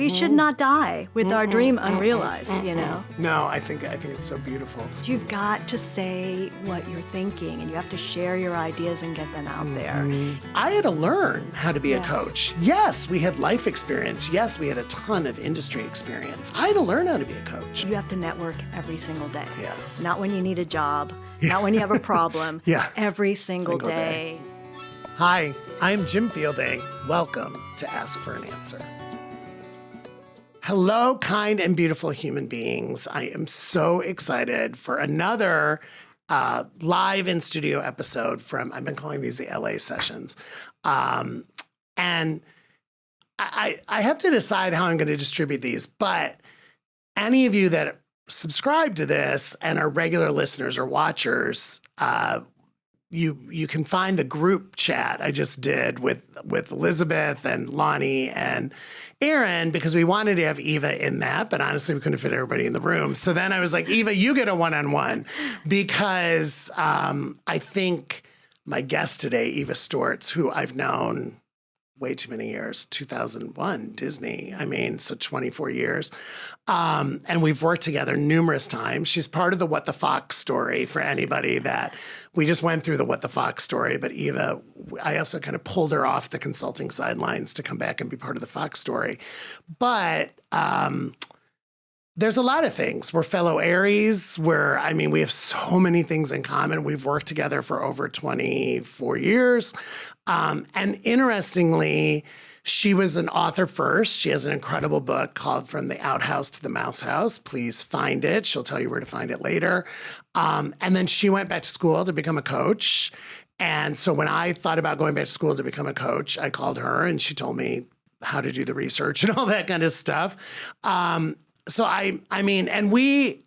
We should not die with our dream unrealized, you know? No, I think it's so beautiful. You've got to say what you're thinking, and you have to share your ideas and get them out there. I had to learn how to be a Yes. coach. Yes, we had life experience. Yes, we had a ton of industry experience. I had to learn how to be a coach. You have to network every single day. Yes. Not when you need a job, not when you have a problem. Yeah. Every single Single day. Hi, I'm Jim Fielding. Welcome to Ask for an Answer. Hello, kind and beautiful human beings. I am so excited for another live in studio episode from, I've been calling these the LA sessions. And I have to decide how I'm going to distribute these, but any of you that subscribe to this and are regular listeners or watchers, you can find the group chat I just did with Elizabeth and Lonnie and Aaron, because we wanted to have Eva in that, but honestly, we couldn't fit everybody in the room. So then I was like, Eva, you get a one-on-one, because I think my guest today, Eva Steortz, who I've known way too many years, 2001, Disney. I mean, so 24 years. And we've worked together numerous times. She's part of the What the Fox story for anybody that we just went through the What the Fox story. But Eva, I also kind of pulled her off the consulting sidelines to come back and be part of the Fox story. But there's a lot of things. We're fellow Aries. We have so many things in common. We've worked together for over 24 years. And interestingly, she was an author first. She has an incredible book called From the Outhouse to the Mouse House. Please find it. She'll tell you where to find it later. And then she went back to school to become a coach. And so when I thought about going back to school to become a coach, I called her and she told me how to do the research and all that kind of stuff. So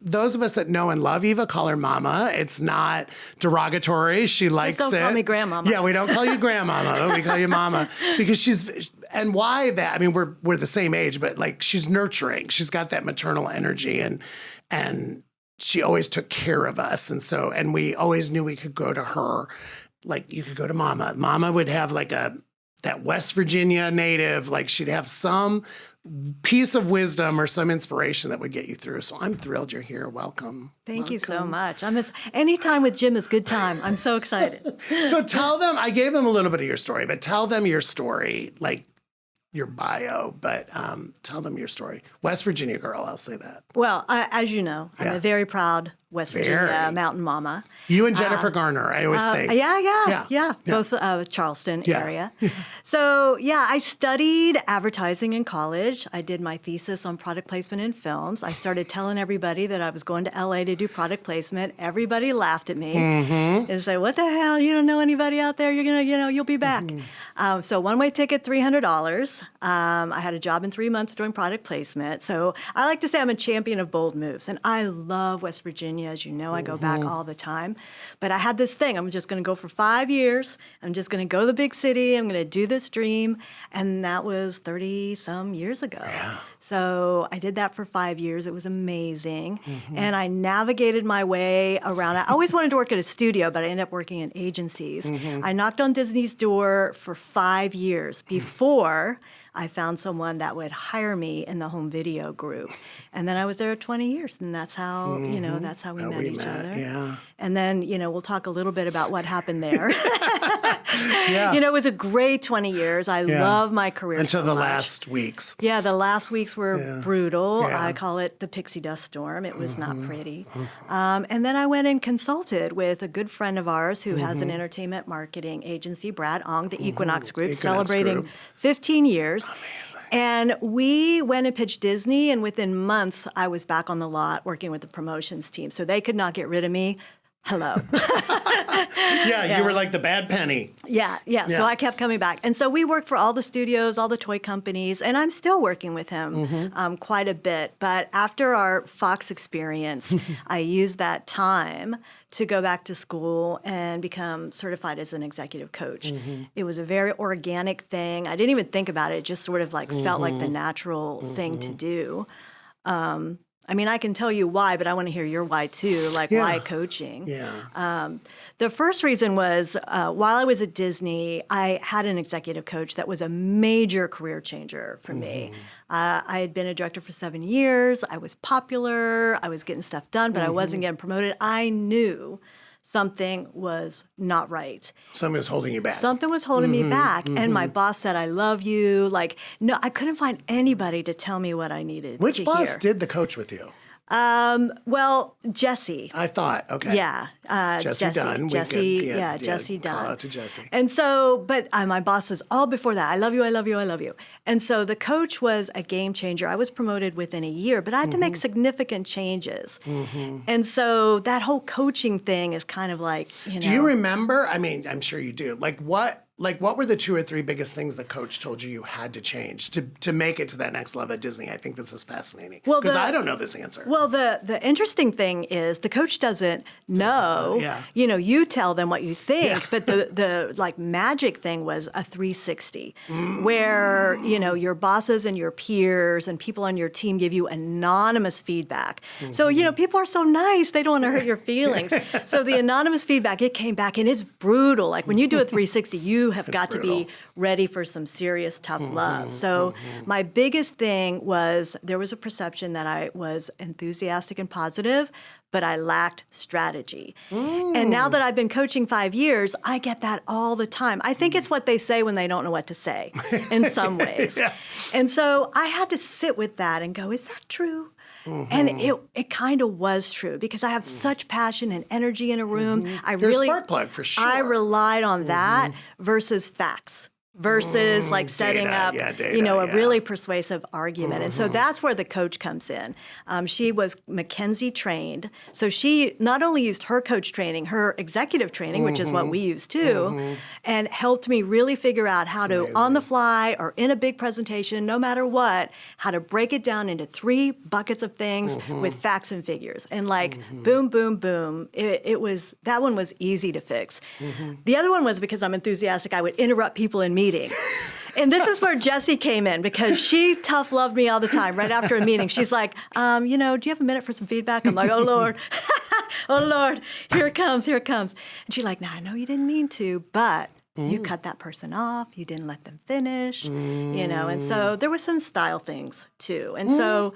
those of us that know and love Eva call her Mama. It's not derogatory. She likes it. Just don't call me Grandmama. Yeah, we don't call you Grandmama. We call you Mama, because and why that? I mean, we're the same age, but like, she's nurturing. She's got that maternal energy, and she always took care of us. And we always knew we could go to her. Like, you could go to Mama. Mama would have like that West Virginia native, like she'd have some piece of wisdom or some inspiration that would get you through. So I'm thrilled you're here. Welcome. Thank you so much. Any time with Jim is good time. I'm so excited. So tell them, I gave them a little bit of your story, but tell them your story, like your bio, but tell them your story. West Virginia girl, I'll say that. Well, as you know, I'm a very proud West Virginia Very. mountain mama. You and Jennifer Garner, I always think. Yeah. Both Charleston area. So, I studied advertising in college. I did my thesis on product placement in films. I started telling everybody that I was going to LA to do product placement. Everybody laughed at me and said, "What the hell? You don't know anybody out there. You're going to, you'll be back." So one-way ticket, $300. I had a job in 3 months doing product placement. So I like to say I'm a champion of bold moves. And I love West Virginia. As you know, I go back all the time. But I had this thing. I'm just going to go for 5 years. I'm just going to go to the big city. I'm going to do this dream. And that was 30-some years ago. Yeah. So I did that for 5 years. It was amazing. And I navigated my way around. I always wanted to work at a studio, but I ended up working in agencies. I knocked on Disney's door for 5 years before I found someone that would hire me in the home video group. And then I was there 20 years, and that's how, that's how we met each other. Yeah. And then, we'll talk a little bit about what happened there. Yeah. It was a great 20 years. I love my career Until so the much. last weeks. Yeah, the last weeks were brutal. Yeah. I call it the pixie dust storm. It was not pretty. And then I went and consulted with a good friend of ours who has an entertainment marketing agency, Brad Ong, the Equinox Group, celebrating 15 years. Amazing. And we went and pitched Disney, and within months, I was back on the lot working with the promotions team. So they could not get rid of me. Hello. You were like the bad penny. Yeah. So I kept coming back. And so we worked for all the studios, all the toy companies, and I'm still working with him quite a bit. But after our Fox experience, I used that time to go back to school and become certified as an executive coach. It was a very organic thing. I didn't even think about it. It just sort of like felt like the natural thing to do. I mean, I can tell you why, but I want to hear your why too, like why coaching. The first reason was while I was at Disney, I had an executive coach that was a major career changer for me. I had been a director for 7 years. I was popular. I was getting stuff done, but I wasn't getting promoted. I knew something was not right. Something was holding you back. Something was holding me back. And my boss said, I love you. Like, no, I couldn't find anybody to tell me what I needed to hear. Which boss did the coach with you? Well, Jesse. I thought, okay. Yeah. Jesse Dunn. Jesse Dunn. Call out to Jesse. And so, but my boss says, all before that, I love you, I love you, I love you. And so the coach was a game changer. I was promoted within a year, but I had to make significant changes. And so that whole coaching thing is kind of like, you know. Do you remember? I mean, I'm sure you do. Like what were the 2 or 3 biggest things the coach told you had to change to make it to that next level at Disney? I think this is fascinating because I don't know this answer. Well, the interesting thing is the coach doesn't know. You know, you tell them what you think, but the like magic thing was a 360 where, you know, your bosses and your peers and people on your team give you anonymous feedback. So, you know, people are so nice, they don't want to hurt your feelings. So the anonymous feedback, it came back and it's brutal. Like when you do a 360, you have got to be ready for some serious tough love. So my biggest thing was there was a perception that I was enthusiastic and positive, but I lacked strategy. And now that I've been coaching 5 years, I get that all the time. I think it's what they say when they don't know what to say in some ways. And so I had to sit with that and go, is that true? And it kind of was true because I have such passion and energy in a room. You're a spark plug for sure. I relied on that versus facts. Versus like setting up, you know, a really persuasive argument. And so that's where the coach comes in. She was McKinsey trained. So she not only used her coach training, her executive training, which is what we use too, and helped me really figure out how to, on the fly or in a big presentation, no matter what, how to break it down into 3 buckets of things with facts and figures. And like, boom, boom, boom. It was, that one was easy to fix. The other one was because I'm enthusiastic, I would interrupt people in meeting. And this is where Jessie came in because she tough loved me all the time right after a meeting. She's like, you know, do you have a minute for some feedback? I'm like, oh, Lord. Oh, Lord. Here it comes. Here it comes. And she's like, now, I know you didn't mean to, but you cut that person off. You didn't let them finish, you know. And so there were some style things, too. And so,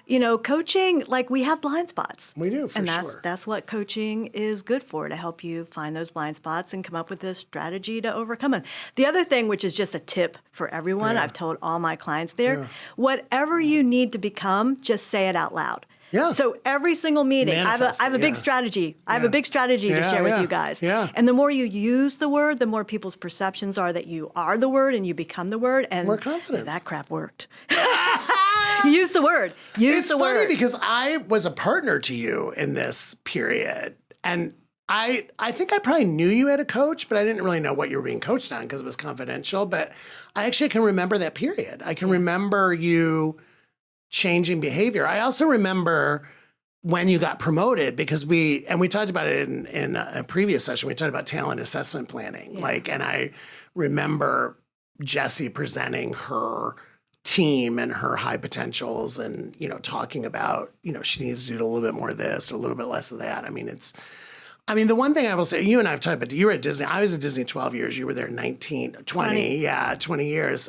you know, coaching, like we have blind spots. We do, for sure. And that's what coaching is good for, to help you find those blind spots and come up with a strategy to overcome them. The other thing, which is just a tip for everyone, I've told all my clients there, whatever you need to become, just say it out loud. So every single meeting, I have a big strategy. I have a big strategy to share with you guys. And the more you use the word, the more people's perceptions are that you are the word and you become the word. And more confidence. That crap worked. Use the word. It's funny because I was a partner to you in this period. And I think I probably knew you had a coach, but I didn't really know what you were being coached on because it was confidential. But I actually can remember that period. I can remember you changing behavior. I also remember when you got promoted because we talked about it in a previous session. We talked about talent assessment planning. And I remember Jessie presenting her team and her high potentials and, you know, talking about, you know, she needs to do a little bit more of this, or a little bit less of that. I mean, the one thing I will say, you and I have talked about, you were at Disney. I was at Disney 12 years. You were there 20 years,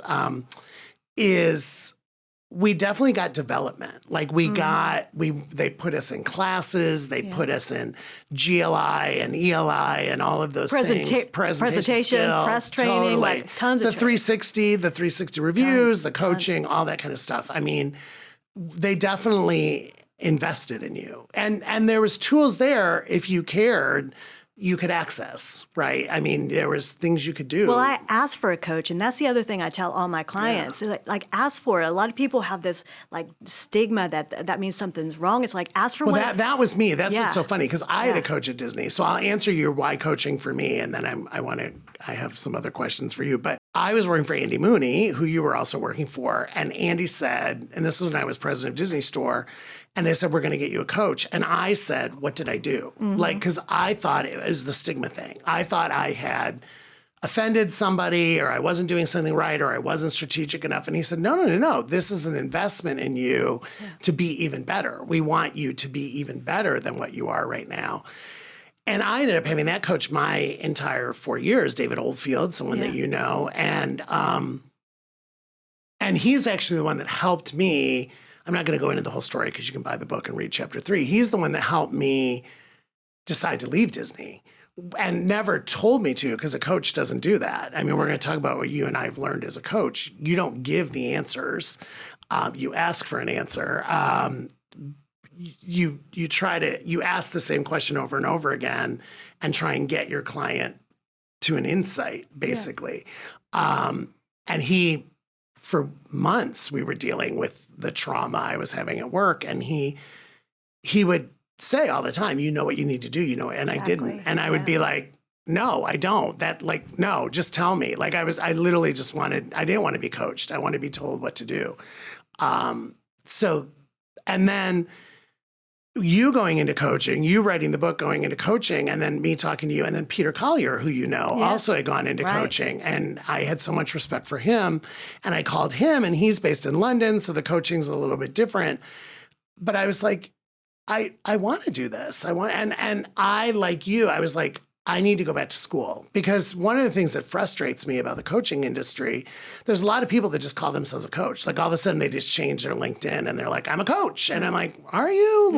is we definitely got development. Like they put us in classes, they put us in GLI and ELI and all of those things. Presentation skills, press training, like tons of the 360 reviews, the coaching, all that kind of stuff. I mean, they definitely invested in you. And there was tools there, if you cared, you could access, right? I mean, there was things you could do. Well, I asked for a coach, and that's the other thing I tell all my clients. Like ask for it. A lot of people have this like stigma that means something's wrong. It's like ask for one. Well, that was me. That's what's so funny because I had a coach at Disney. So I'll answer your why coaching for me, and then I have some other questions for you. But I was working for Andy Mooney, who you were also working for, and Andy said, and this was when I was president of Disney Store, and they said, we're going to get you a coach. And I said, what did I do? Like, because I thought it was the stigma thing. I thought I had offended somebody, or I wasn't doing something right, or I wasn't strategic enough. And he said, no. This is an investment in you to be even better. We want you to be even better than what you are right now. And I ended up having that coach my entire 4 years, David Oldfield, someone that you know. And And he's actually the one that helped me. I'm not going to go into the whole story because you can buy the book and read chapter 3. He's the one that helped me decide to leave Disney and never told me to, because a coach doesn't do that. I mean, we're going to talk about what you and I have learned as a coach. You don't give the answers. You ask for an answer. You ask the same question over and over again and try and get your client to an insight, basically. Yeah. And for months, we were dealing with the trauma I was having at work, and he would say all the time, you know what you need to do, and I didn't. And I would be like, no, I don't. No, just tell me. I literally I didn't want to be coached. I want to be told what to do. And then you going into coaching, you writing the book, going into coaching, and then me talking to you, and then Peter Collier, who also had gone into coaching. And I had so much respect for him. And I called him, and he's based in London, so the coaching's a little bit different. But I was like, I want to do this. And I, like you, I was like, I need to go back to school, because one of the things that frustrates me about the coaching industry, there's a lot of people that just call themselves a coach. All of a sudden they just change their LinkedIn and they're like, I'm a coach. And I'm like, are you?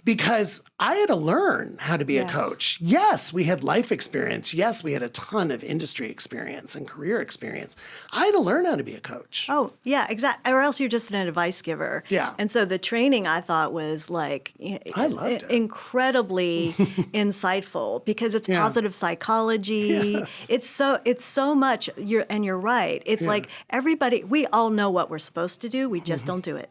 Because I had to learn how to be a coach. Yes, we had life experience. Yes, we had a ton of industry experience and career experience. I had to learn how to be a coach. Oh, yeah, exactly. Or else you're just an advice giver. Yeah. And so the training, I thought, was I loved it. Incredibly insightful, because it's positive psychology. Yes. It's so much. You're right. It's like everybody, we all know what we're supposed to do. We just don't do it.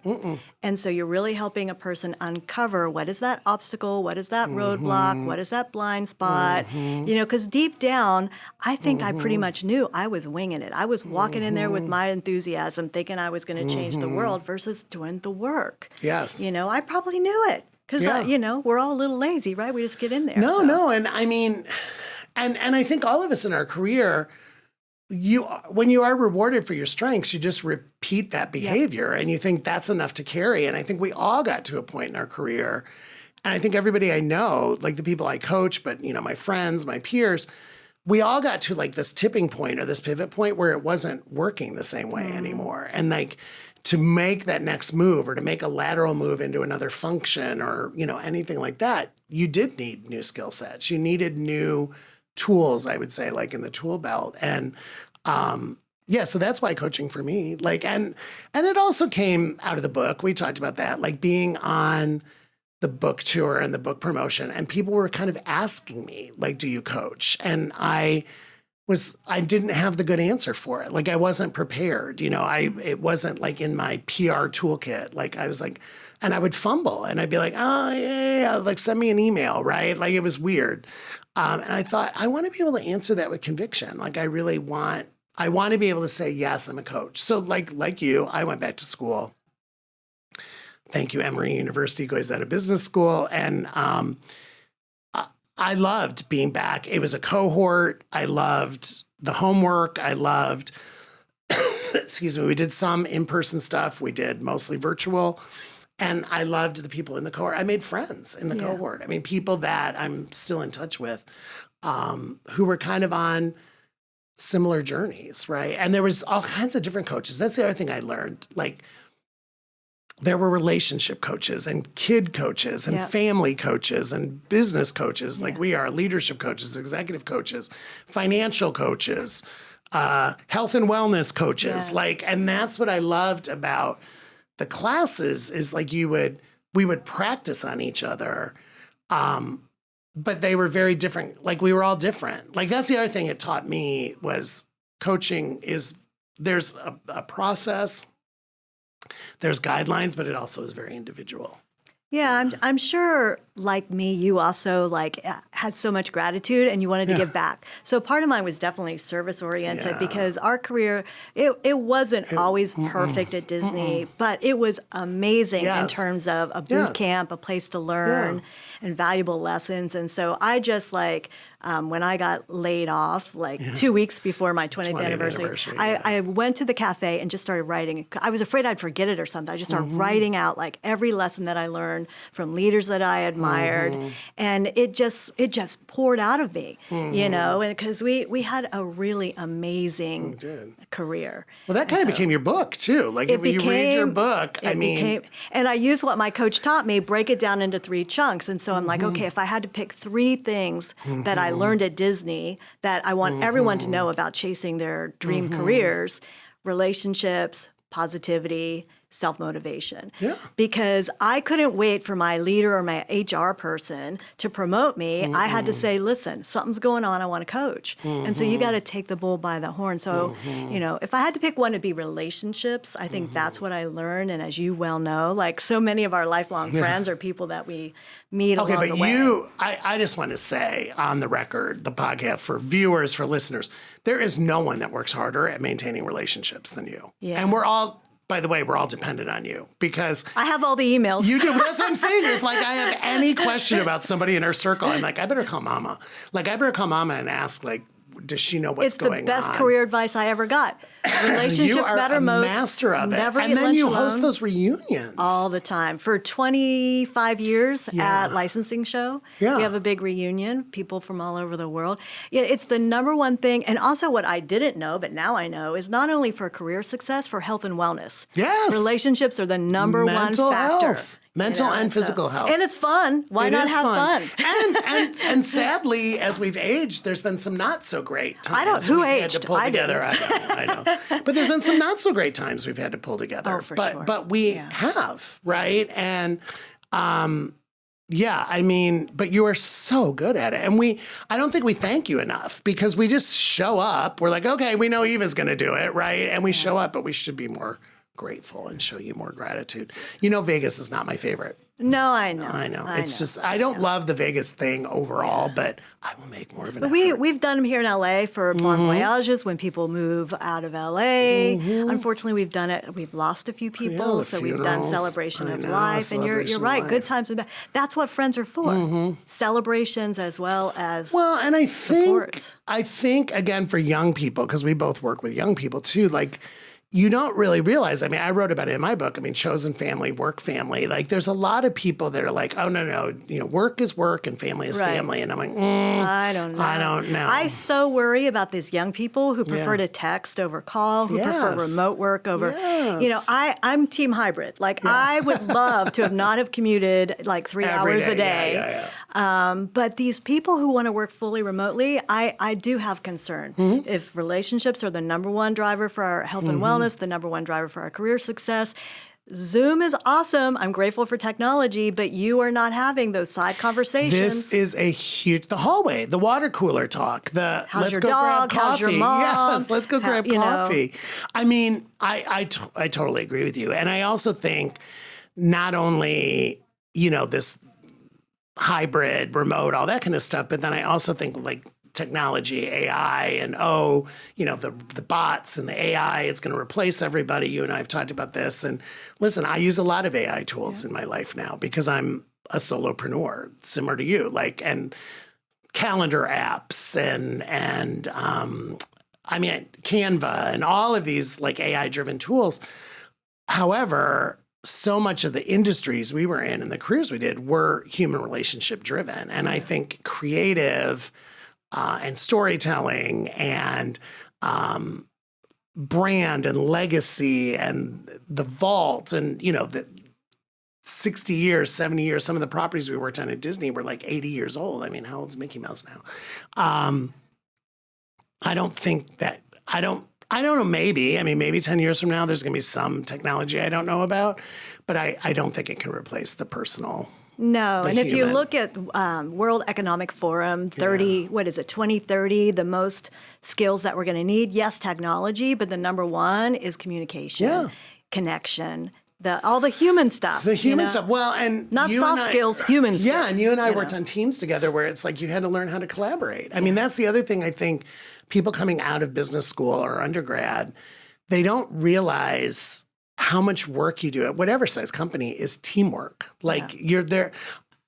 And so you're really helping a person uncover, what is that obstacle? What is that roadblock? What is that blind spot? Because deep down, I think I pretty much knew I was winging it. I was walking in there with my enthusiasm, thinking I was going to change the world versus doing the work. Yes. I probably knew it, because, we're all a little lazy, right? We just get in there. No. And I mean, and I think all of us in our career, when you are rewarded for your strengths, you just repeat that behavior, and you think that's enough to carry. And I think we all got to a point in our career, and I think everybody I know, like the people I coach, but my friends, my peers, we all got to this tipping point or this pivot point where it wasn't working the same way anymore. And to make that next move, or to make a lateral move into another function, or anything like that, you did need new skill sets. You needed new tools, I would say, in the tool belt. And so that's why coaching for me, and it also came out of the book. We talked about that, being on the book tour and the book promotion, and people were kind of asking me, do you coach? And I didn't have the good answer for it. I wasn't prepared, it wasn't in my PR toolkit. I was and I would fumble, and I'd be like, oh yeah, send me an email, right? It was weird. And I thought, I want to be able to answer that with conviction. I want to be able to say, yes, I'm a coach. So like you, I went back to school. Thank you, Emory University, Goizueta Business School. And I loved being back. It was a cohort. I loved the homework. I loved, excuse me, we did some in-person stuff. We did mostly virtual. And I loved the people in the cohort. I made friends in the cohort. I mean, people that I'm still in touch with, who were kind of on similar journeys, right? And there was all kinds of different coaches. That's the other thing I learned. There were relationship coaches and kid coaches and family coaches and business coaches, like we are, leadership coaches, executive coaches, financial coaches, health and wellness coaches. And that's what I loved about the classes is we would practice on each other, but they were very different. We were all different. That's the other thing it taught me was coaching is there's a process, there's guidelines, but it also is very individual. Yeah, I'm sure, like me, you also had so much gratitude and you wanted to give back. So part of mine was definitely service oriented because our career, it wasn't always perfect at Disney, but it was amazing in terms of a boot camp, a place to learn, and valuable lessons. And so I just when I got laid off, 2 weeks before my 20th anniversary, I went to the cafe and just started writing. I was afraid I'd forget it or something. I just started writing out every lesson that I learned from leaders that I admired. And it just it just poured out of me, you know, and because we had a really amazing career. Well, that kind of became your book too. Like if you read your book, and I use what my coach taught me, break it down into 3 chunks. And so I'm like, okay, if I had to pick 3 things that I learned at Disney that I want everyone to know about chasing their dream careers, relationships, positivity, self-motivation. Yeah. Because I couldn't wait for my leader or my HR person to promote me. I had to say, listen, something's going on. I want to coach. And so you got to take the bull by the horn. So, you know, if I had to pick one, it'd be relationships. I think that's what I learned. And as you well know, like so many of our lifelong friends are people that we meet along the way. I just want to say on the record, the podcast for viewers, for listeners, there is no one that works harder at maintaining relationships than you. Yeah. And we're all, by the way, we're all dependent on you because I have all the emails. You do. That's what I'm saying. If like I have any question about somebody in our circle, I'm like, I better call Mama. Like I better call Mama and ask, like, does she know what's going on? It's the best career advice I ever got. Relationships matter most. You are a master of it. Never and eat then lunch you alone. host those reunions. All the time. For 25 years at Licensing Show, we have a big reunion, people from all over the world. Yeah, it's the number one thing. And also what I didn't know, but now I know, is not only for career success, for health and wellness. Yes. Relationships are the number one factor. Health. Mental and physical health. And it's fun. Why not have fun? And sadly, as we've aged, there's been some not so great times. Who we've aged? Had to pull together. I know. But there's been some not so great times we've had to pull together. Oh, for sure. But we have, right? And I mean, but you are so good at it. And I don't think we thank you enough because we just show up. We're like, okay, we know Eva's going to do it, right? And we show up, but we should be more grateful and show you more gratitude. You know, Vegas is not my favorite. No, I know. It's just, I don't love the Vegas thing overall, but I will make more of an effort. We've done them here in LA for Bon Voyages when people move out of LA. Unfortunately, we've done it. We've lost a few people, so we've done Celebration of Life. And you're right, good times and bad. That's what friends are for. Celebrations as well as and support. I think, again, for young people, because we both work with young people too, like, you don't really realize, I mean, I wrote about it in my book, I mean, chosen family, work family. Like, there's a lot of people that are like, oh, no, you know, work is work and family is family. And I'm like, I don't know. I so worry about these young people who prefer to text over call, who prefer remote work over, you know, I'm team hybrid. Like, I would love to have not have commuted like 3 hours a day. But these people who want to work fully remotely, I do have concern. If relationships are the number one driver for our health and wellness, the number one driver for our career success, Zoom is awesome. I'm grateful for technology, but you are not having those side conversations. This is a huge, the hallway, the water cooler talk, how's let's your go dog? grab coffee. How's your mom? Yes, let's go grab coffee. I mean, I totally agree with you. And I also think not only, you know, this hybrid, remote, all that kind of stuff, but then I also think like technology, AI, and you know, the bots and the AI, it's going to replace everybody. You and I have talked about this. And listen, I use a lot of AI tools in my life now because I'm a solopreneur, similar to you, like, and calendar apps and I mean, Canva and all of these like AI-driven tools. However, so much of the industries we were in and the careers we did were human relationship driven. And I think creative and storytelling and brand and legacy and the vault and, you know, the 60 years, 70 years, some of the properties we worked on at Disney were like 80 years old. I mean, how old's Mickey Mouse now? I don't think that, I don't know, maybe. I mean, maybe 10 years from now, there's going to be some technology I don't know about, but I don't think it can replace the personal. No, and if you look at World Economic Forum, 2030, the most skills that we're going to need, yes, technology, but the number one is communication, connection, all the human stuff. The human stuff. Well, and not soft skills, human skills. Yeah, and you and I worked on teams together where it's like you had to learn how to collaborate. I mean, that's the other thing I think people coming out of business school or undergrad, they don't realize how much work you do at whatever size company is teamwork. Like you're there.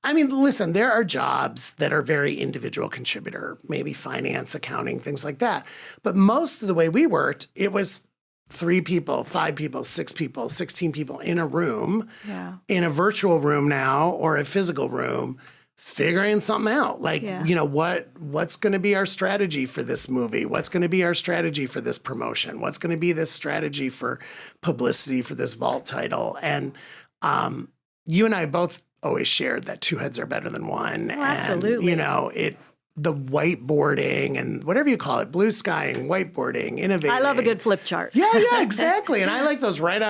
I mean, listen, there are jobs that are very individual contributor, maybe finance, accounting, things like that. But most of the way we worked, it was 3 people, 5 people, 6 people, 16 people in a room, in a virtual room now or a physical room, figuring something out. Like, what's going to be our strategy for this movie? What's going to be our strategy for this promotion? What's going to be this strategy for publicity for this vault title? And you and I both always shared that two heads are better than one. Oh, absolutely. And, the whiteboarding and whatever you call it, blue skying, whiteboarding, innovating. I love a good flip chart. Yeah, exactly. And I like those wipe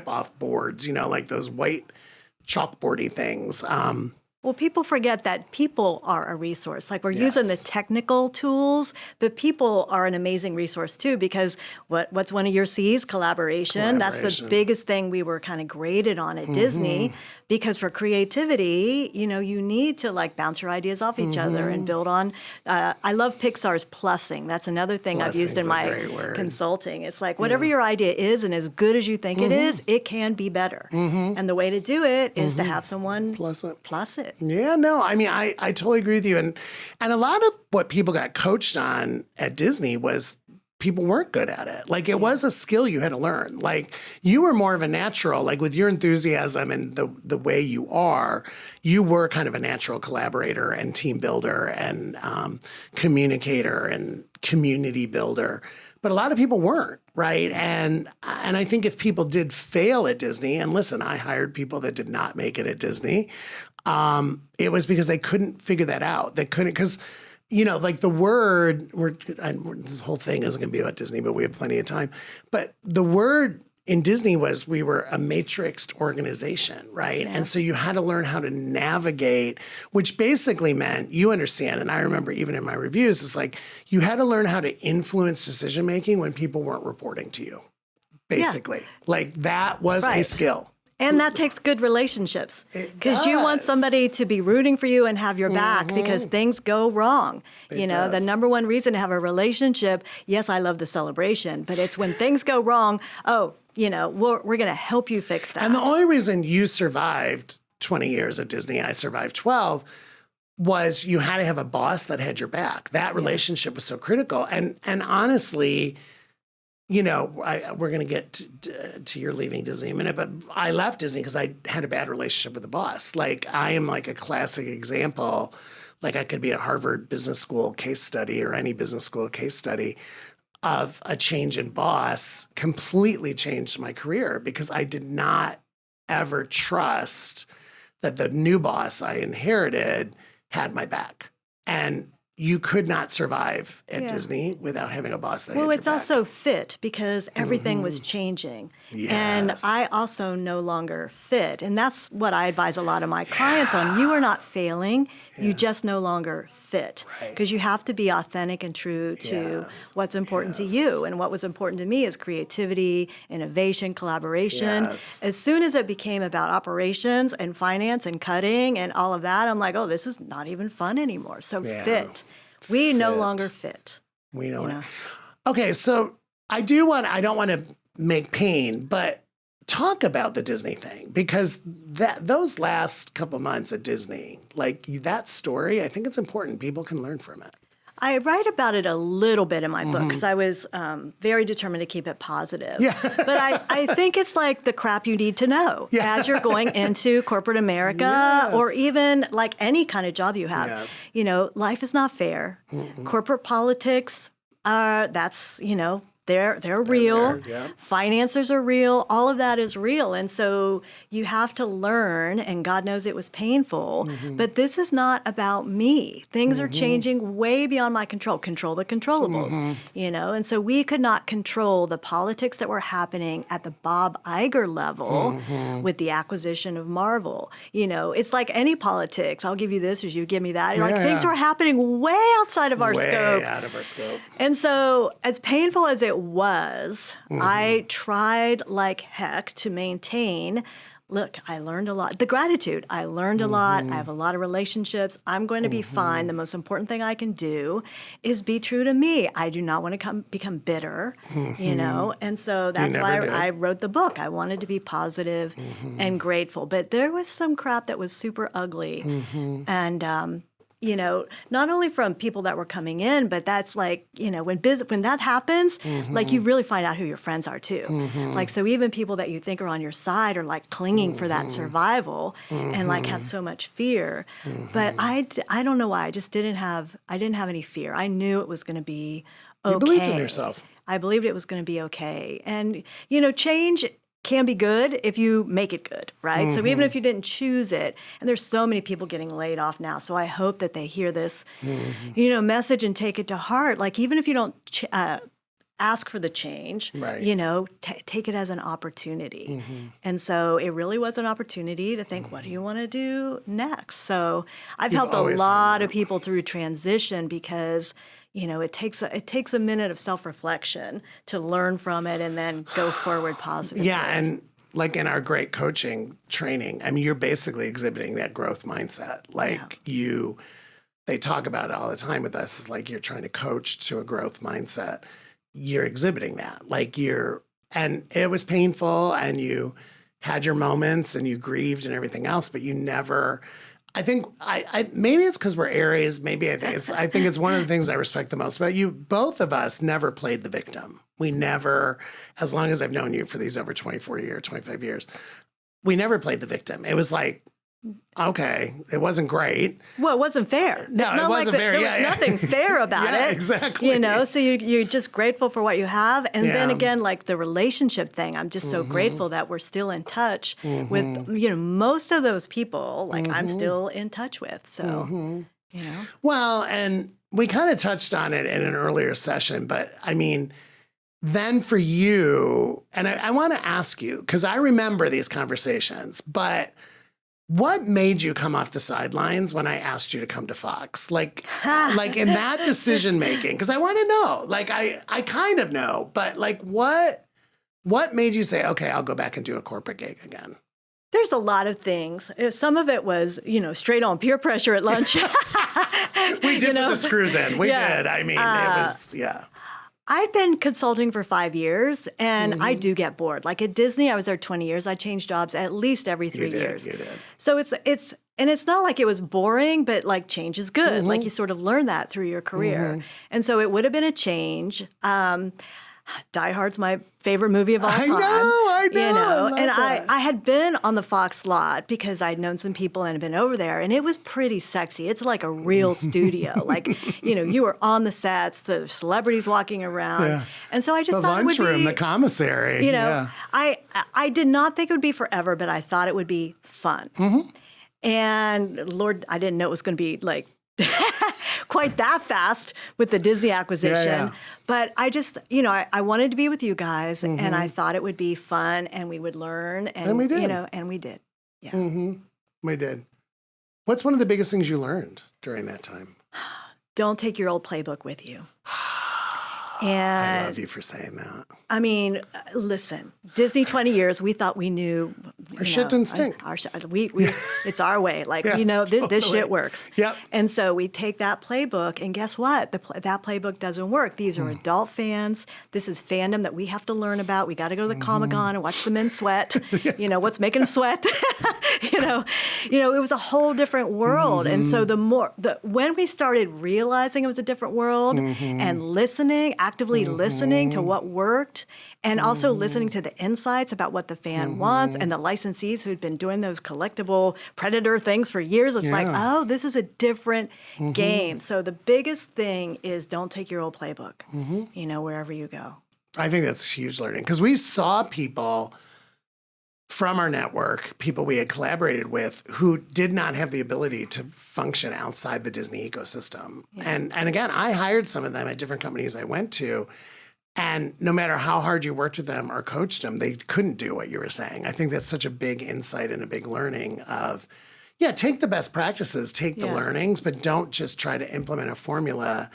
off boards, like those white chalkboardy things. Well, people forget that people are a resource. Like we're using the technical tools, but people are an amazing resource too, because what's one of your C's? Collaboration. That's the biggest thing we were kind of graded on at Disney, because for creativity, you need to like bounce your ideas off each other and build on. I love Pixar's plussing. That's another thing I've used in my consulting. It's like whatever your idea is, and as good as you think it is, it can be better. And the way to do it is to have someone plus it. Yeah, no, I mean, I totally agree with you. And a lot of what people got coached on at Disney was people weren't good at it. Like it was a skill you had to learn. Like you were more of a natural, like with your enthusiasm and the way you are, you were kind of a natural collaborator and team builder and communicator and community builder. But a lot of people weren't, right? And I think if people did fail at Disney, and listen, I hired people that did not make it at Disney, it was because they couldn't figure that out. They couldn't, because, like the word, this whole thing isn't going to be about Disney, but we have plenty of time. But the word in Disney was we were a matrixed organization, right? And so you had to learn how to navigate, which basically meant, you understand, and I remember even in my reviews, it's like you had to learn how to influence decision-making when people weren't reporting to you, basically. Like that was a skill. And that takes good relationships, because you want somebody to be rooting for you and have your back because things go wrong. The number one reason to have a relationship, yes, I love the celebration, but it's when things go wrong, we're going to help you fix that. And the only reason you survived 20 years at Disney, I survived 12, was you had to have a boss that had your back. That relationship was so critical. And honestly, we're going to get to your leaving Disney in a minute, but I left Disney because I had a bad relationship with the boss. Like, I am like a classic example. Like, I could be a Harvard Business School case study or any business school case study of a change in boss completely changed my career because I did not ever trust that the new boss I inherited had my back. And you could not survive at Disney without having a boss that had your back. Well, it's also fit because everything was changing. Yes. And I also no longer fit. And that's what I advise a lot of my clients on. You are not failing. You just no longer fit. Because you have to be authentic and true to what's important to you. And what was important to me is creativity, innovation, collaboration. As soon as it became about operations and finance and cutting and all of that, I'm like, oh, this is not even fun anymore. So fit. We no longer fit. We know it. Okay, so I don't want to make pain, but talk about the Disney thing, because those last couple months at Disney, like that story, I think it's important. People can learn from it. I write about it a little bit in my book because I was very determined to keep it positive. But I think it's like the crap you need to know as you're going into corporate America or even like any kind of job you have. Life is not fair. Corporate politics that's they're real. Financiers are real. All of that is real. And so you have to learn, and God knows it was painful, but this is not about me. Things are changing way beyond my control. Control the controllables, And so we could not control the politics that were happening at the Bob Iger level with the acquisition of Marvel. It's like any politics. I'll give you this as you give me that. Things were happening way outside of our scope. Way out of our scope. And so as painful as it was, I tried like heck to maintain. Look, I learned a lot. The gratitude, I learned a lot. I have a lot of relationships. I'm going to be fine. The most important thing I can do is be true to me. I do not want to become bitter, And so that's why I wrote the book. I wanted to be positive and grateful. But there was some crap that was super ugly. And you know, not only from people that were coming in, but that's like, you know, when that happens, like you really find out who your friends are too. Like, so even people that you think are on your side are like clinging for that survival and like have so much fear. But I don't know why. I didn't have any fear. I knew it was going to be okay. You believed in yourself. I believed it was going to be okay. And, you know, change can be good if you make it good, right? So even if you didn't choose it, and there's so many people getting laid off now, so I hope that they hear this, you know, message and take it to heart. Like even if you don't ask for the change, you know, take it as an opportunity. And so it really was an opportunity to think, what do you want to do next? So I've helped a lot of people through transition because, you know, it takes a minute of self-reflection to learn from it and then go forward positively. Yeah, and like in our great coaching training, I mean, you're basically exhibiting that growth mindset. Like they talk about it all the time with us. It's like you're trying to coach to a growth mindset. You're exhibiting that. Like and it was painful and you had your moments and you grieved and everything else, but you never... I think maybe it's because we're Aries. Maybe I think it's one of the things I respect the most about you. Both of us never played the victim. We never, as long as I've known you for these over 25 years, we never played the victim. It was like, okay, it wasn't great. Well, it wasn't fair. No, it's not it wasn't fair. There was nothing fair about it. Exactly. You know, so you're just grateful for what you have. And then again, like the relationship thing, I'm just so grateful that we're still in touch with, you know, most of those people, like I'm still in touch with. So, you know. Well, and we kind of touched on it in an earlier session, but I mean, then for you, and I want to ask you, because I remember these conversations, but what made you come off the sidelines when I asked you to come to Fox? Like in that decision making, because I want to know. Like I kind of know, but like what made you say, okay, I'll go back and do a corporate gig again? There's a lot of things. Some of it was, you know, straight on peer pressure at lunch. We did put the screws in. We did. I mean, it was, I'd been consulting for 5 years, and I do get bored. Like at Disney, I was there 20 years. I changed jobs at least every 3 years. You did. So it's not like it was boring, but like change is good. Like you sort of learn that through your career. And so it would have been a change. Die Hard's my favorite movie of all time. I know. You know, and I had been on the Fox lot because I'd known some people and had been over there, and it was pretty sexy. It's like a real studio. Like, you know, you were on the sets, the celebrities walking around. And so I just thought it would be... The lunchroom, the commissary. You know, I did not think it would be forever, but I thought it would be fun. And Lord, I didn't know it was going to be like... quite that fast with the Disney acquisition. But I just, you know, I wanted to be with you guys and I thought it would be fun and we would learn. And we did. You know, and we did. Yeah. We did. What's one of the biggest things you learned during that time? Don't take your old playbook with you. And I love you for saying that. I mean, listen, Disney 20 years, we thought we knew. Our shit didn't stink. It's our way. Like, you know, this shit works. Yep. And so we take that playbook, and guess what? That playbook doesn't work. These are adult fans. This is fandom that we have to learn about. We got to go to the Comic-Con and watch the men sweat. You know, what's making them sweat? you know, it was a whole different world. And so when we started realizing it was a different world and listening, actively listening to what worked, and also listening to the insights about what the fan wants, and the licensees who'd been doing those collectible Predator things for years. It's like, oh, this is a different game. So the biggest thing is don't take your old playbook, you know, wherever you go. I think that's huge learning because we saw people from our network, people we had collaborated with who did not have the ability to function outside the Disney ecosystem. And again, I hired some of them at different companies I went to. And no matter how hard you worked with them or coached them, they couldn't do what you were saying. I think that's such a big insight and a big learning of, take the best practices, take the learnings, but don't just try to implement a formula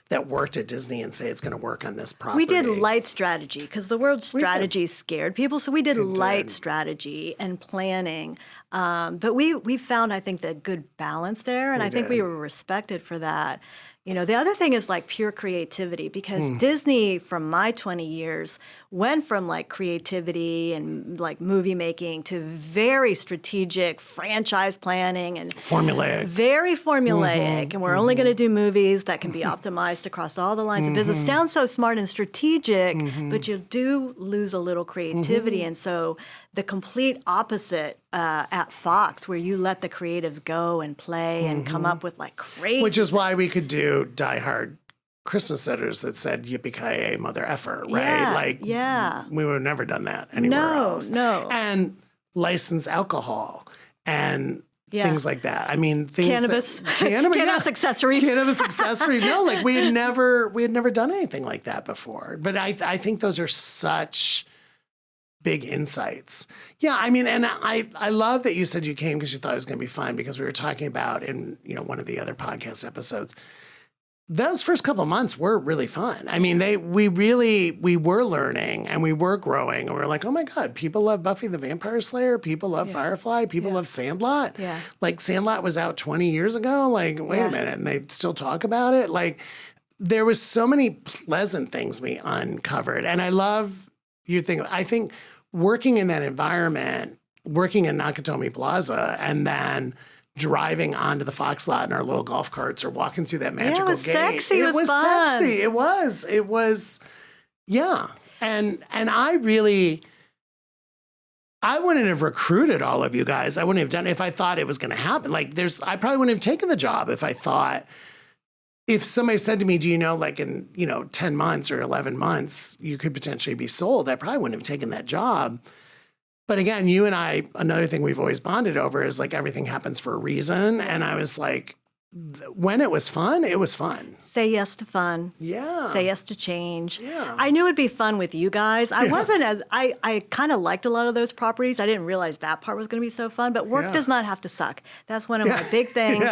that worked at Disney and say it's going to work on this property. We did light strategy because the word strategy scared people. So we did light strategy and planning. But we found, I think, the good balance there. And I think we were respected for that. The other thing is like pure creativity, because Disney, from my 20 years, went from like creativity and like movie making to very strategic franchise planning and formulaic. Very formulaic. And we're only going to do movies that can be optimized across all the lines of business. Sounds so smart and strategic, but you do lose a little creativity. And so the complete opposite at Fox, where you let the creatives go and play and come up with like crazy. Which is why we could do Die Hard Christmas letters that said yippee-ki-yay, mother effer, right? We would have never done that anywhere else. No. And licensed alcohol and things like that. I mean, things cannabis, cannabis accessories. Cannabis accessories. No, like we had never done anything like that before. But I think those are such big insights. Yeah, I mean, and I love that you said you came because you thought it was going to be fun, because we were talking about in one of the other podcast episodes, those first couple of months were really fun. I mean, we were learning and we were growing, and we were like, oh my God, people love Buffy the Vampire Slayer, people love Firefly, people love Sandlot. Yeah. Like Sandlot was out 20 years ago. Like, wait a minute, and they still talk about it. Like, there was so many pleasant things we uncovered, and I love. I think working in that environment, working in Nakatomi Plaza, and then driving onto the Fox lot in our little golf carts or walking through that magical gate. Sexy. It was fun. Sexy. It was, yeah. And I wouldn't have recruited all of you guys. I wouldn't have done it if I thought it was going to happen. Like I probably wouldn't have taken the job if somebody said to me, do you know, like in, 10 months or 11 months, you could potentially be sold, I probably wouldn't have taken that job. But again, you and I, another thing we've always bonded over is like everything happens for a reason. And I was like, when it was fun, it was fun. Say yes to fun. Yeah. Say yes to change. Yeah. I knew it'd be fun with you guys. I wasn't I kind of liked a lot of those properties. I didn't realize that part was going to be so fun, but work does not have to suck. That's one of my big things.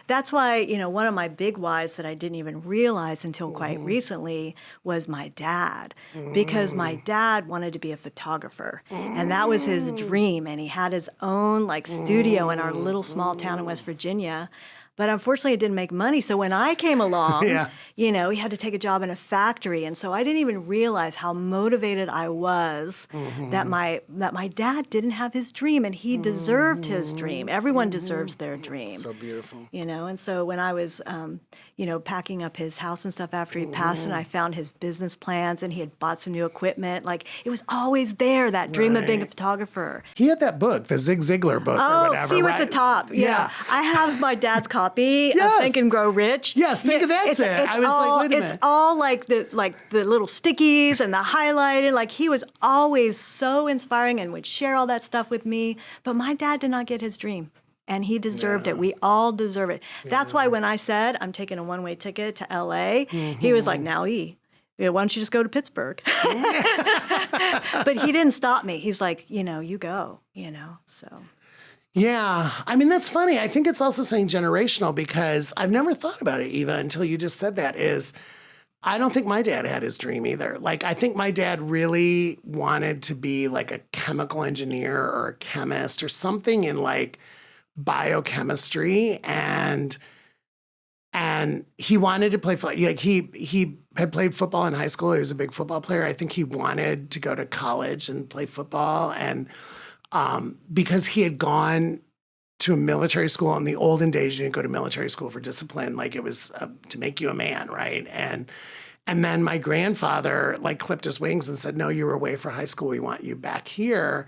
That's why, one of my big whys that I didn't even realize until quite recently was my dad, because my dad wanted to be a photographer, and that was his dream. And he had his own like studio in our little small town in West Virginia. But unfortunately, it didn't make money. So when I came along, he had to take a job in a factory. And so I didn't even realize how motivated I was that my dad didn't have his dream, and he deserved his dream. Everyone deserves their dream. So beautiful. And so when I was, packing up his house and stuff after he passed, and I found his business plans, and he had bought some new equipment, like it was always there, that dream of being a photographer. He had that book, the Zig Ziglar book or whatever. See at the top. Yeah. I have my dad's copy of Think and Grow Rich. Yes, that's it. I was like, wait a minute. It's all like the little stickies and the highlighted. Like, he was always so inspiring and would share all that stuff with me. But my dad did not get his dream, and he deserved it. We all deserve it. That's why when I said I'm taking a one-way ticket to LA, he was like, now why don't you just go to Pittsburgh? But he didn't stop me. He's like, you go, so. Yeah. I mean, that's funny. I think it's also saying generational, because I've never thought about it, Eva, until you just said that, I don't think my dad had his dream either. Like, I think my dad really wanted to be like a chemical engineer or a chemist or something in like biochemistry. And he wanted to play football. Like he had played football in high school. He was a big football player. I think he wanted to go to college and play football. And because he had gone to a military school in the olden days, you didn't go to military school for discipline. Like, it was to make you a man, right? And then my grandfather like clipped his wings and said, no, you were away for high school. We want you back here.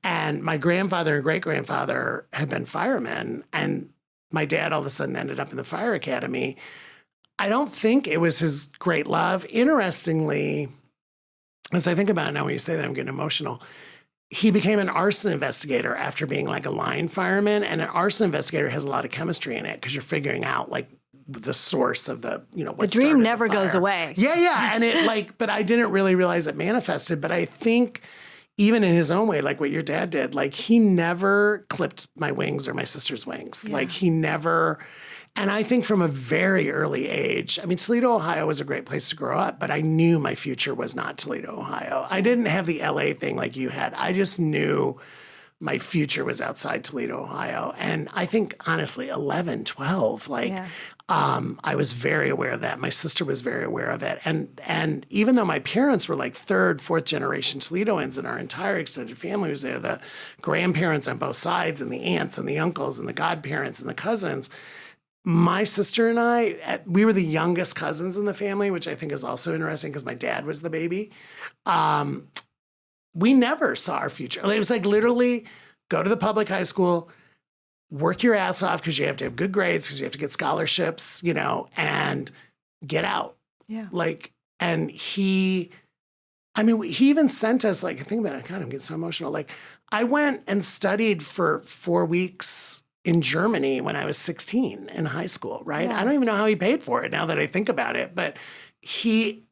And my grandfather and great-grandfather had been firemen, and my dad all of a sudden ended up in the fire academy. I don't think it was his great love. Interestingly, as I think about it now, when you say that, I'm getting emotional. He became an arson investigator after being like a line fireman, and an arson investigator has a lot of chemistry in it because you're figuring out like the source of the, what the dream never goes away. Yeah. And it but I didn't really realize it manifested. But I think even in his own way, like what your dad did, like he never clipped my wings or my sister's wings. Yeah. Like he never. And I think from a very early age, I mean, Toledo, Ohio was a great place to grow up, but I knew my future was not Toledo, Ohio. I didn't have the LA thing like you had. I just knew my future was outside Toledo, Ohio. And I think, honestly, 11, 12, I was very aware of that. My sister was very aware of it. And even though my parents were like third, fourth generation Toledoans and our entire extended family was there, the grandparents on both sides and the aunts and the uncles and the godparents and the cousins, my sister and I, we were the youngest cousins in the family, which I think is also interesting because my dad was the baby. We never saw our future. It was like literally go to the public high school, work your ass off because you have to have good grades, because you have to get scholarships, and get out. Yeah. And he even sent us, think about it, God, I'm getting so emotional. I went and studied for 4 weeks in Germany when I was 16 in high school, right? Yeah. I don't even know how he paid for it now that I think about it, but he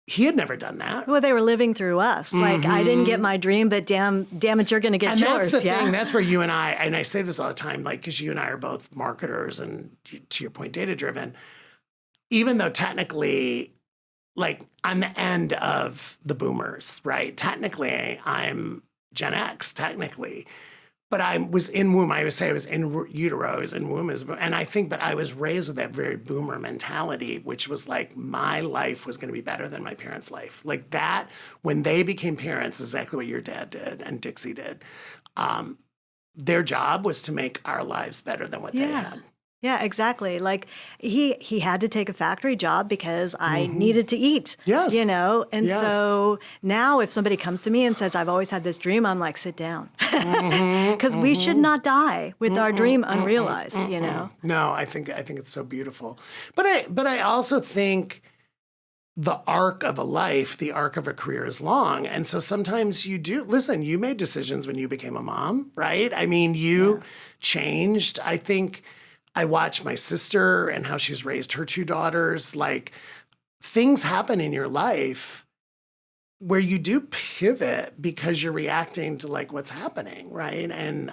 had never done that. Well, they were living through us. I didn't get my dream, but damn it, you're going to get yours. And that's the thing. That's where you and I say this all the time, because you and I are both marketers and, to your point, data-driven. Even though technically, I'm the end of the boomers, right? Technically, I'm Gen X, technically. But I was in womb. I would say I was in utero. I was in womb. But I was raised with that very boomer mentality, which was my life was going to be better than my parents' life. That, when they became parents, exactly what your dad did and Dixie did. Their job was to make our lives better than what they had. Yeah, exactly. He had to take a factory job because I needed to eat. Yes. And so now if somebody comes to me and says, I've always had this dream, I'm like, sit down. Because we should not die with our dream unrealized, No, I think it's so beautiful. But I also think the arc of a life, the arc of a career is long. And so sometimes you do, listen, you made decisions when you became a mom, right? You changed. I think I watch my sister and how she's raised her 2 daughters. Things happen in your life where you do pivot because you're reacting to what's happening, right? And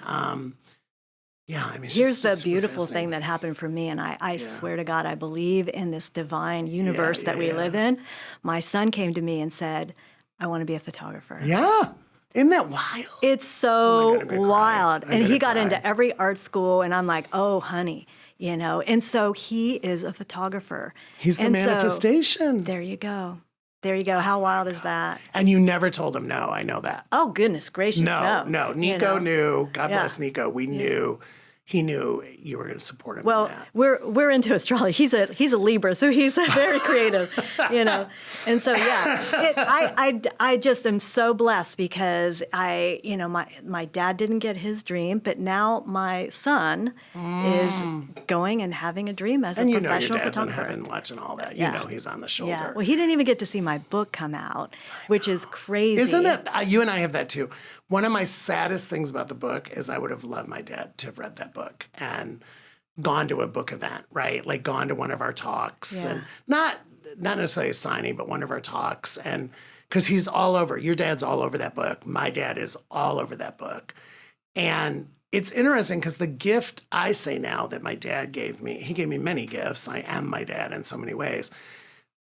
here's the beautiful thing that happened for me, and I swear to God, I believe in this divine universe that we live in. My son came to me and said, I want to be a photographer. Yeah. Isn't that wild? It's so wild. And he got into every art school, and I'm like, oh, honey, And so he is a photographer. He's the manifestation. So, there you go. How wild is that? And you never told him no. I know that. Oh, goodness gracious, no. Nico knew. God bless Nico. We knew. He knew you were going to support him. Well, in that. we're into astrology. He's a Libra, so he's very creative, And so I just am so blessed because my dad didn't get his dream, but now my son is going and having a dream as a professional photographer. And your dad's in heaven watching all that. He's on the shoulder. Yeah. Well, he didn't even get to see my book come out, which is crazy. Isn't it? You and I have that too. One of my saddest things about the book is I would have loved my dad to have read that book and gone to a book event, right? Gone to one of our talks and not necessarily a signing, but one of our talks. And because he's all over, your dad's all over that book. My dad is all over that book. And it's interesting because the gift I say now that my dad gave me, he gave me many gifts. I am my dad in so many ways.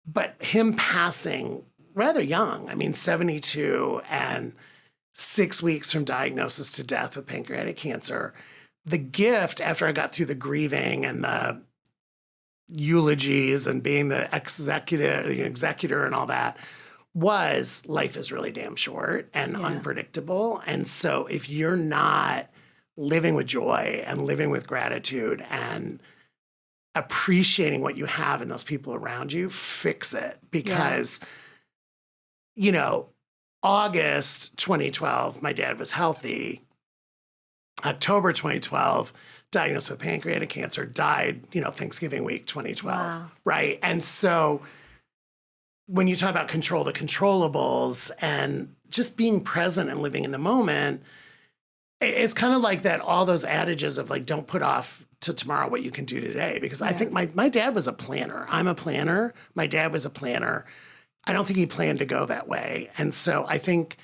But him passing rather young, 72 and 6 weeks from diagnosis to death with pancreatic cancer, the gift after I got through the grieving and the eulogies and being the executor and all that was life is really damn short and unpredictable. And so if you're not living with joy and living with gratitude and appreciating what you have and those people around you, fix it. Because, August 2012, my dad was healthy. October 2012, diagnosed with pancreatic cancer, died, Thanksgiving week 2012, wow. Right? And so when you talk about control the controllables and just being present and living in the moment, it's kind of like that, all those adages of don't put off to tomorrow what you can do today. Because I think my dad was a planner. I'm a planner. My dad was a planner. I don't think he planned to go that way. And so I think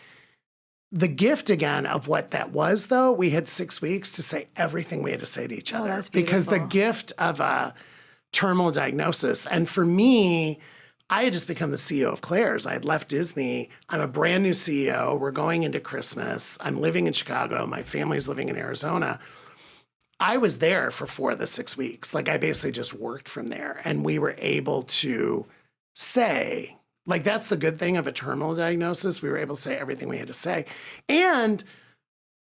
the gift again of what that was, though, we had 6 weeks to say everything we had to say to each other. That's because the gift of a terminal diagnosis, and for me, I had just become the CEO of Claire's. I had left Disney. I'm a brand new CEO. We're going into Christmas. I'm living in Chicago. My family's living in Arizona. I was there for 4 of the 6 weeks. Like I basically just worked from there. And we were able to say, like that's the good thing of a terminal diagnosis. We were able to say everything we had to say and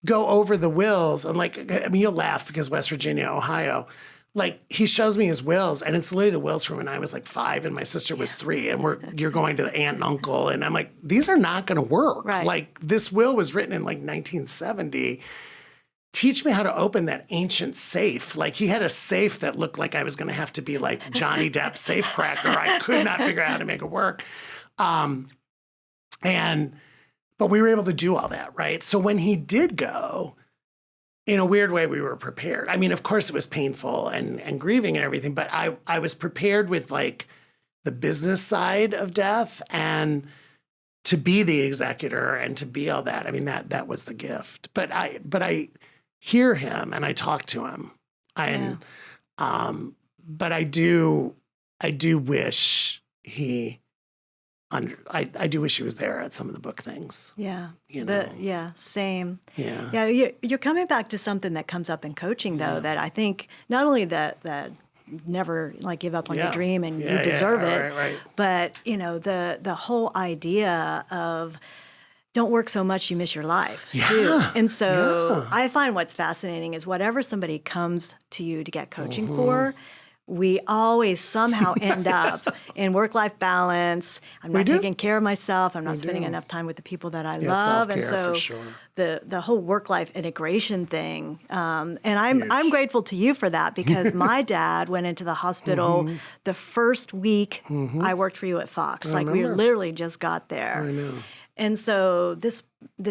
go over the wills. And like, I mean, you'll laugh because West Virginia, Ohio, like he shows me his wills and it's literally the wills from when I was like 5 and my sister was 3 and you're going to the aunt and uncle. And I'm like, these are not going to work. Right. Like this will was written in like 1970. Teach me how to open that ancient safe. Like he had a safe that looked like I was going to have to be like Johnny Depp safe cracker. I could not figure out how to make it work. But we were able to do all that, right? So when he did go, in a weird way, we were prepared. I mean, of course, it was painful and grieving and everything, but I was prepared with like the business side of death and to be the executor and to be all that. I mean, that was the gift. But I hear him and I talk to him. But I do wish he. I do wish he was there at some of the book things. Yeah. You know? Same. Yeah. Yeah. You're coming back to something that comes up in coaching, though, that I think not only that never like give up on your dream and you deserve it, right. but, you know, the whole idea of don't work so much you miss your life, too. And so I find what's fascinating is whatever somebody comes to you to get coaching for, we always somehow end up in work-life balance. I'm not taking care of myself. I'm not spending enough time with the people that I love. And so for sure. the whole work-life integration thing. And I'm grateful to you for that because my dad went into the hospital the first week I worked for you at Fox. Like we literally just got there. I know. And so this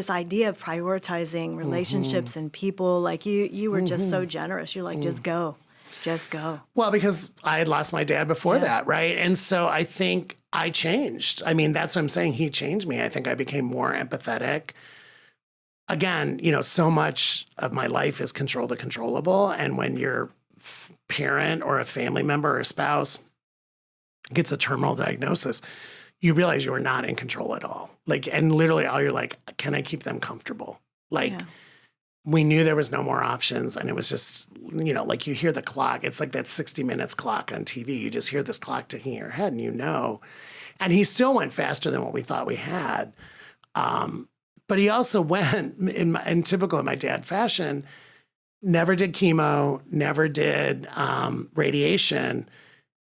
idea of prioritizing relationships and people, like you were just so generous. You're like, just go. Just go. Well, because I had lost my dad before that, right? And so I think I changed. I mean, that's what I'm saying. He changed me. I think I became more empathetic. Again, you know, so much of my life is control the controllable. And when your parent or a family member or a spouse gets a terminal diagnosis, you realize you are not in control at all. Like, and literally all you're like, can I keep them comfortable? Like, we knew there was no more options. And it was just, you know, like you hear the clock. It's like that 60 Minutes clock on TV. You just hear this clock ticking in your head and you know. And he still went faster than what we thought we had. But he also went, in typical of my dad fashion, never did chemo, never did radiation,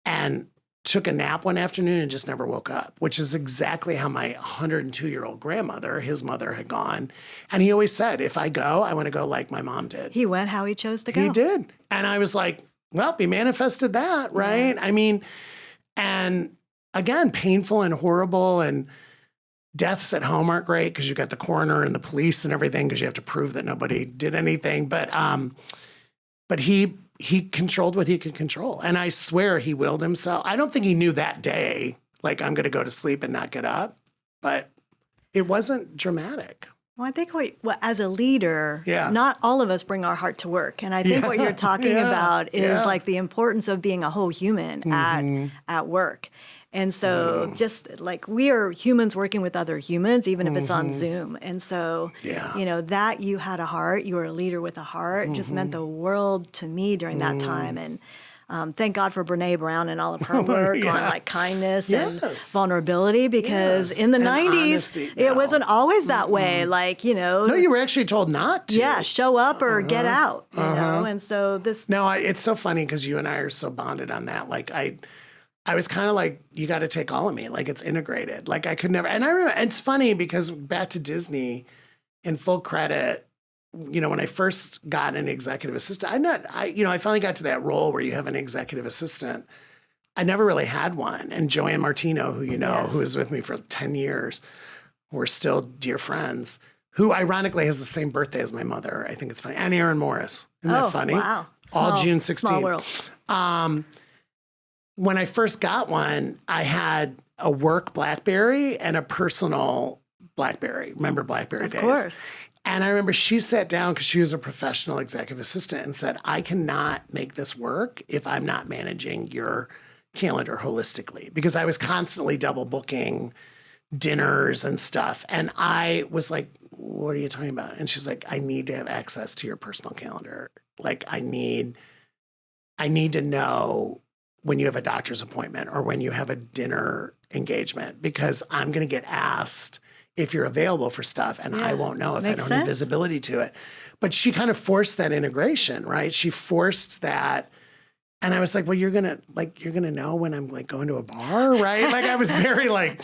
and took a nap one afternoon and just never woke up, which is exactly how my 102-year-old grandmother, his mother, had gone. And he always said, if I go, I want to go like my mom did. He went how he chose to go. He did. And I was like, well, he manifested that, right? I mean, and again, painful and horrible, and deaths at home aren't great because you got the coroner and the police and everything because you have to prove that nobody did anything. But he controlled what he could control. And I swear he willed himself. I don't think he knew that day, like, I'm going to go to sleep and not get up. But it wasn't dramatic. Well, I think as a leader, not all of us bring our heart to work. And I think what you're talking about is like the importance of being a whole human at work. And so just like we are humans working with other humans, even if it's on Zoom. And so, you know, that you had a heart, you were a leader with a heart, just meant the world to me during that time. And thank God for Brene Brown and all of her work on like kindness and vulnerability, because in the 90s, honesty, it wasn't always that way. Like, you know. No, you were actually told not to. Yeah, show up or get out, you know. And so this. No, it's so funny because you and I are so bonded on that. Like, I was kind of like, you got to take all of me. Like, it's integrated. Like, I could never. And I remember, it's funny because back to Disney, in full credit, you know, when I first got an executive assistant, I finally got to that role where you have an executive assistant. I never really had one. And Joanne Martino, who you know, who was with me for 10 years, we're still dear friends, who ironically has the same birthday as my mother. I think it's funny. And Aaron Morris. Isn't that funny? Wow. All June 16th. Small world. When I first got one, I had a work BlackBerry and a personal BlackBerry. Remember BlackBerry days? Of course. And I remember she sat down because she was a professional executive assistant and said, I cannot make this work if I'm not managing your calendar holistically because I was constantly double booking dinners and stuff. And I was like, what are you talking about? And she's like, I need to have access to your personal calendar. Like I need to know when you have a doctor's appointment or when you have a dinner engagement because I'm going to get asked if you're available for stuff and I won't know if I don't have visibility to it. But she kind of forced that integration, right? She forced that. And I was like, well, you're going to know when I'm like going to a bar, right? Like I was very like,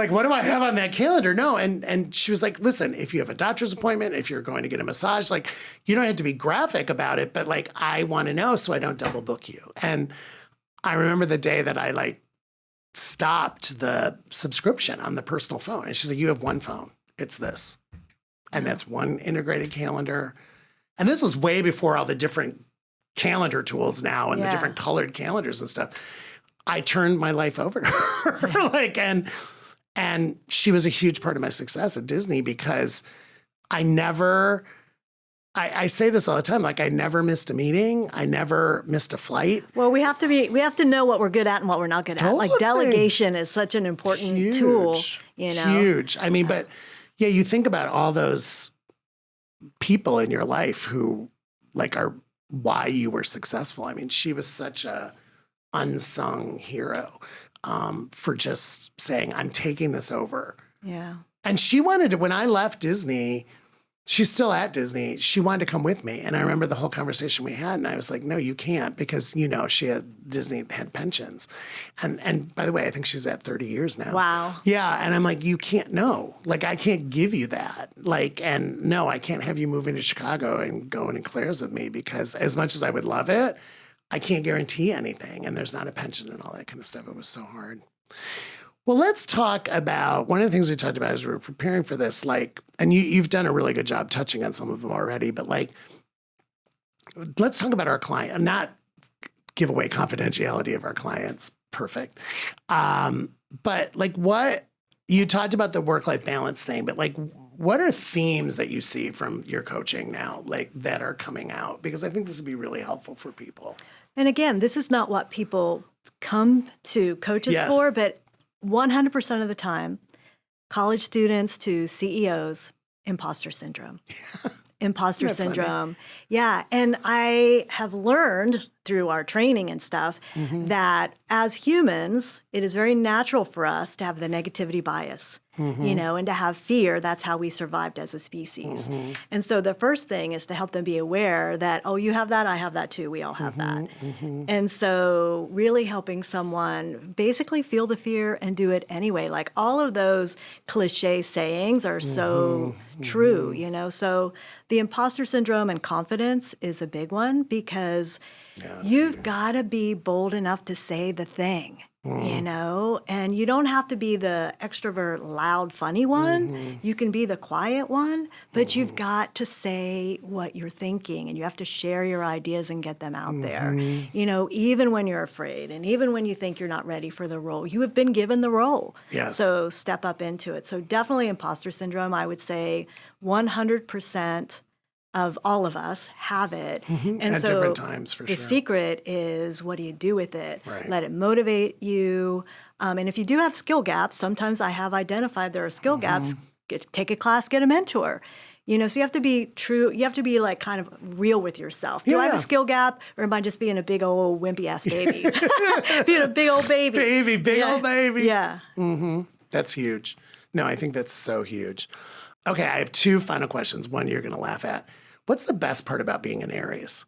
what do I have on that calendar? No. And she was like, listen, if you have a doctor's appointment, if you're going to get a massage, like you don't have to be graphic about it, but like, I want to know so I don't double book you. And I remember the day that I like stopped the subscription on the personal phone. And she's like, you have one phone. It's this. And that's one integrated calendar. And this was way before all the different calendar tools now and the different colored calendars and stuff. I turned my life over to her. And she was a huge part of my success at Disney because I say this all the time, like I never missed a meeting. I never missed a flight. Well, we have to know what we're good at and what we're not good at. Like delegation is such an important tool, you know? Huge. I mean, but yeah, you think about all those people in your life who like are why you were successful. I mean, she was such a unsung hero for just saying, I'm taking this over. Yeah. And she wanted to, when I left Disney, she's still at Disney. She wanted to come with me. And I remember the whole conversation we had. And I was like, no, you can't because, you know, Disney had pensions. And by the way, I think she's at 30 years now. Wow. Yeah. And I'm like, you can't, no. Like, I can't give you that. Like, and no, I can't have you move into Chicago and go in Claire's with me because as much as I would love it, I can't guarantee anything. And there's not a pension and all that kind of stuff. It was so hard. Well, let's talk about, one of the things we talked about as we were preparing for this, like, and you've done a really good job touching on some of them already, but like, let's talk about our client, not give away confidentiality of our clients. Perfect. But like you talked about the work-life balance thing, but like, what are themes that you see from your coaching now, like that are coming out? Because I think this would be really helpful for people. And again, this is not what people come to coaches for, but 100% of the time, college students to CEOs, imposter syndrome. Imposter syndrome. Funny? Yeah. And I have learned through our training and stuff that as humans, it is very natural for us to have the negativity bias, you know, and to have fear. That's how we survived as a species. And so the first thing is to help them be aware that, oh, you have that, I have that too, we all have that. And so really helping someone basically feel the fear and do it anyway. Like all of those cliche sayings are so true, you know. So the imposter syndrome and confidence is a big one because you've got to be bold enough to say the thing, you know, and you don't have to be the extrovert, loud, funny one. You can be the quiet one, but you've got to say what you're thinking and you have to share your ideas and get them out there, you know, even when you're afraid and even when you think you're not ready for the role. You have been given the role. So step up into it. So definitely imposter syndrome, I would say 100% of all of us have it. And at so different times, for the sure. secret is, what do you do with it? Right. Let it motivate you. And if you do have skill gaps, sometimes I have identified there are skill gaps, take a class, get a mentor. You know, so you have to be true. You have to be like kind of real with yourself. Do I have a skill gap, or am I just being a big old wimpy ass baby? Being a big old baby. Big old baby. Yeah. That's huge. No, I think that's so huge. Okay, I have two final questions. One you're going to laugh at. What's the best part about being an Aries?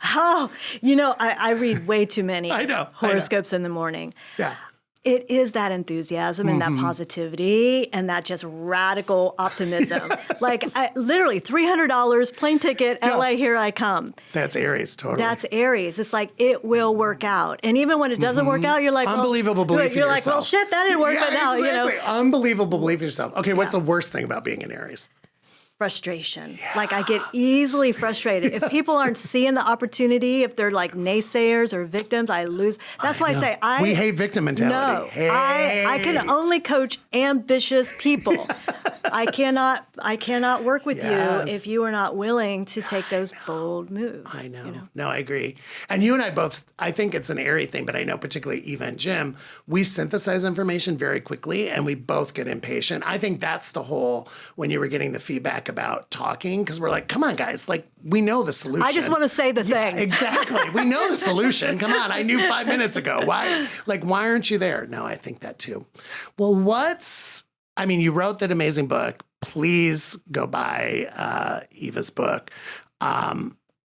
Oh, you know, I read way too many I know. horoscopes in the morning. Yeah. It is that enthusiasm and that positivity and that just radical optimism. Like literally $300, plane ticket, LA, here I come. That's Aries, totally. That's Aries. It's like, it will work out. And even when it doesn't work out, you're like, unbelievable belief in you're like, yourself. well, shit, that didn't work, but now, exactly. you know. Unbelievable belief in yourself. Okay, what's the worst thing about being an Aries? frustration. Like I get easily frustrated. If people aren't seeing the opportunity, if they're like naysayers or victims, I lose. That's why I say we hate victim mentality. No, I can only coach ambitious people. I cannot work with you if you are not willing to take those bold moves. I know. No, I agree. And you and I both, I think it's an area thing, but I know particularly Eva and Jim, we synthesize information very quickly and we both get impatient. I think that's the whole, when you were getting the feedback about talking, because we're like, come on, guys, like we know the solution. I just want to say the thing. Exactly. We know the solution. Come on. I knew 5 minutes ago. Why aren't you there? No, I think that too. Well, you wrote that amazing book. Please go buy Eva's book.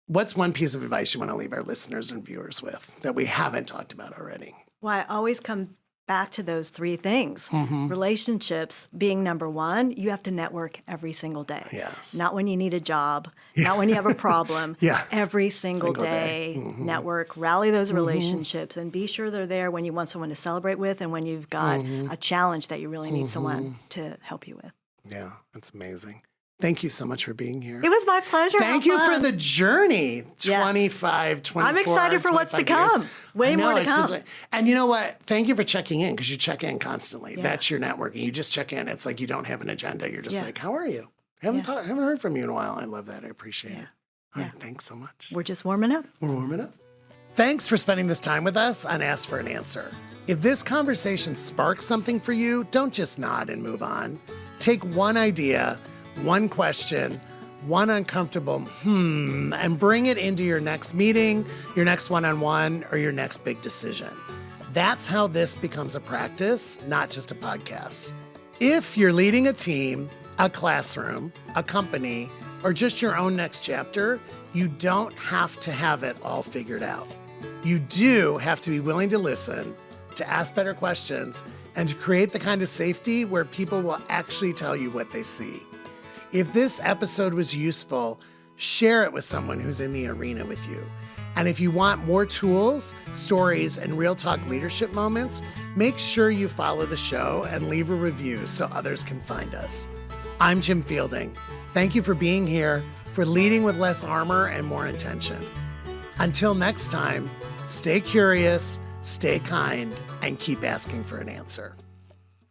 What's one piece of advice you want to leave our listeners and viewers with that we haven't talked about already? Well, I always come back to those three things. Relationships being number one, you have to network every single day. Yes. Not when you need a job, not when you have a problem. Every single day. Network, rally those relationships, and be sure they're there when you want someone to celebrate with and when you've got a challenge that you really need someone to help you with. Yeah, that's amazing. Thank you so much for being here. It was my pleasure. Thank you for the journey. 25, 24, I'm excited for what's to come. Way more to come. And you know what? Thank you for checking in, because you check in constantly. That's your networking. You just check in. It's like you don't have an agenda. You're just like, how are you? Haven't heard from you in a while. I love that. I appreciate it. All right, thanks so much. We're just warming up. We're warming up. Thanks for spending this time with us on Ask for an Answer. If this conversation sparks something for you, don't just nod and move on. Take one idea, one question, one uncomfortable and bring it into your next meeting, your next one-on-one, or your next big decision. That's how this becomes a practice, not just a podcast. If you're leading a team, a classroom, a company, or just your own next chapter, you don't have to have it all figured out. You do have to be willing to listen, to ask better questions, and to create the kind of safety where people will actually tell you what they see. If this episode was useful, share it with someone who's in the arena with you. And if you want more tools, stories, and real talk leadership moments, make sure you follow the show and leave a review so others can find us. I'm Jim Fielding. Thank you for being here, for leading with less armor and more intention. Until next time, stay curious, stay kind, and keep asking for an answer.